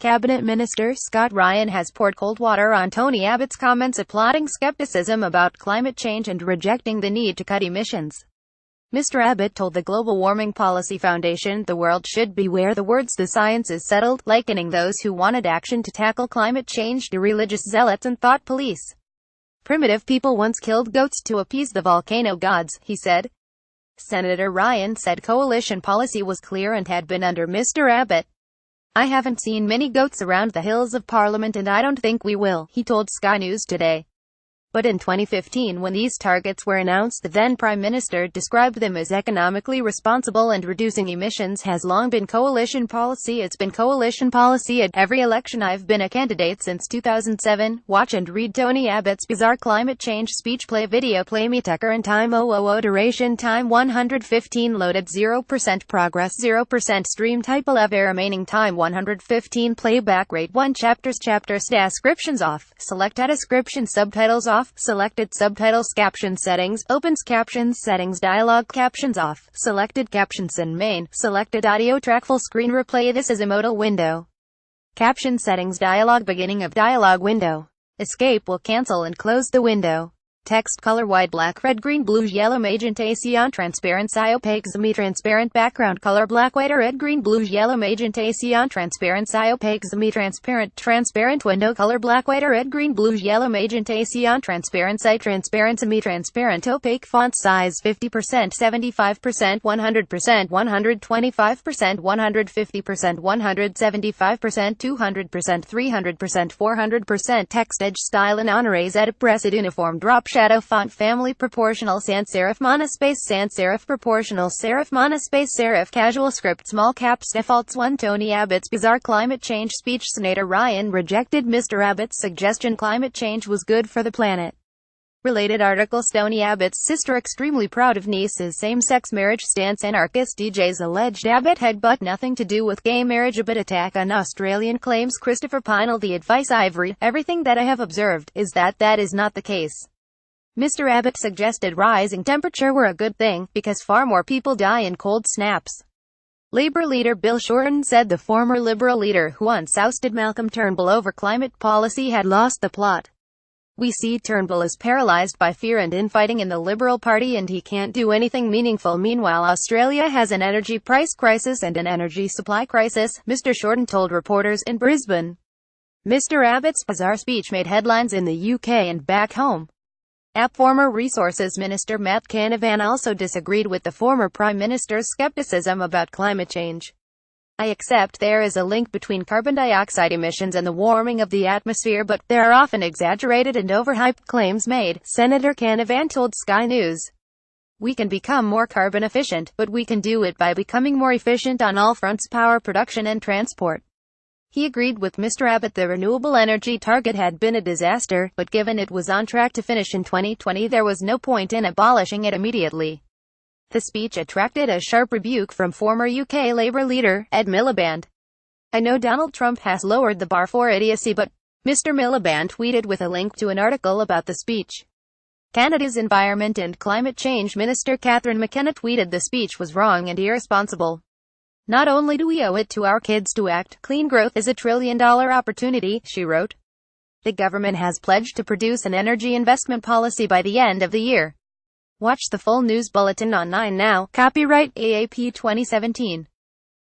Cabinet Minister Scott Ryan has poured cold water on Tony Abbott's comments, applauding skepticism about climate change and rejecting the need to cut emissions. Mr. Abbott told the Global Warming Policy Foundation the world should beware the words "the science is settled," likening those who wanted action to tackle climate change to religious zealots and thought police. Primitive people once killed goats to appease the volcano gods, he said. Senator Ryan said coalition policy was clear and had been under Mr. Abbott. "I haven't seen many goats around the hills of Parliament and I don't think we will," he told Sky News Today. But in 2015, when these targets were announced, the then Prime Minister described them as economically responsible, and reducing emissions has long been coalition policy. It's been coalition policy at every election I've been a candidate since 2007. Watch and read Tony Abbott's bizarre climate change speech. Play video. Play me Tucker and time. Duration time 115. Loaded 0% progress 0% stream type 11 remaining time 115 playback rate 1 chapters descriptions off select description subtitles off selected subtitles caption settings opens captions settings dialogue captions off selected captions in main selected audio track full screen replay. This is a modal window. Caption settings dialogue beginning of dialogue window. Escape will cancel and close the window. Text color white black red green blue yellow magenta cyan transparent opaque semi transparent background color black white red green blue yellow magenta cyan transparent opaque semi transparent window color black white red green blue yellow magenta cyan transparent semi transparent opaque font size 50% 75% 100% 125% 150% 175% 200% 300% 400% text edge style and honores edit pressed uniform drop shadow font family proportional sans serif proportional serif serif casual script small caps defaults 1 Tony Abbott's bizarre climate change speech. Senator Ryan rejected Mr. Abbott's suggestion climate change was good for the planet. Related articles. Tony Abbott's sister extremely proud of niece's same-sex marriage stance. Anarchist DJs alleged Abbott had but nothing to do with gay marriage. Abbott attack on Australian claims. Christopher Pinel the advice Ivory, everything that I have observed is that is not the case. Mr. Abbott suggested rising temperature were a good thing, because far more people die in cold snaps. Labour leader Bill Shorten said the former Liberal leader who once ousted Malcolm Turnbull over climate policy had lost the plot. "We see Turnbull is paralysed by fear and infighting in the Liberal Party and he can't do anything meaningful. Meanwhile, Australia has an energy price crisis and an energy supply crisis," Mr. Shorten told reporters in Brisbane. Mr. Abbott's bizarre speech made headlines in the UK and back home. Former Resources Minister Matt Canavan also disagreed with the former Prime Minister's skepticism about climate change. "I accept there is a link between carbon dioxide emissions and the warming of the atmosphere, but there are often exaggerated and overhyped claims made," Senator Canavan told Sky News. "We can become more carbon efficient, but we can do it by becoming more efficient on all fronts: power production and transport." He agreed with Mr. Abbott the renewable energy target had been a disaster, but given it was on track to finish in 2020, there was no point in abolishing it immediately. The speech attracted a sharp rebuke from former UK Labour leader, Ed Miliband. "I know Donald Trump has lowered the bar for idiocy, but," Mr. Miliband tweeted with a link to an article about the speech. Canada's Environment and Climate Change Minister Catherine McKenna tweeted the speech was wrong and irresponsible. "Not only do we owe it to our kids to act, clean growth is a $1 trillion opportunity," she wrote. The government has pledged to produce an energy investment policy by the end of the year. Watch the full news bulletin on 9 Now. Copyright AAP 2017.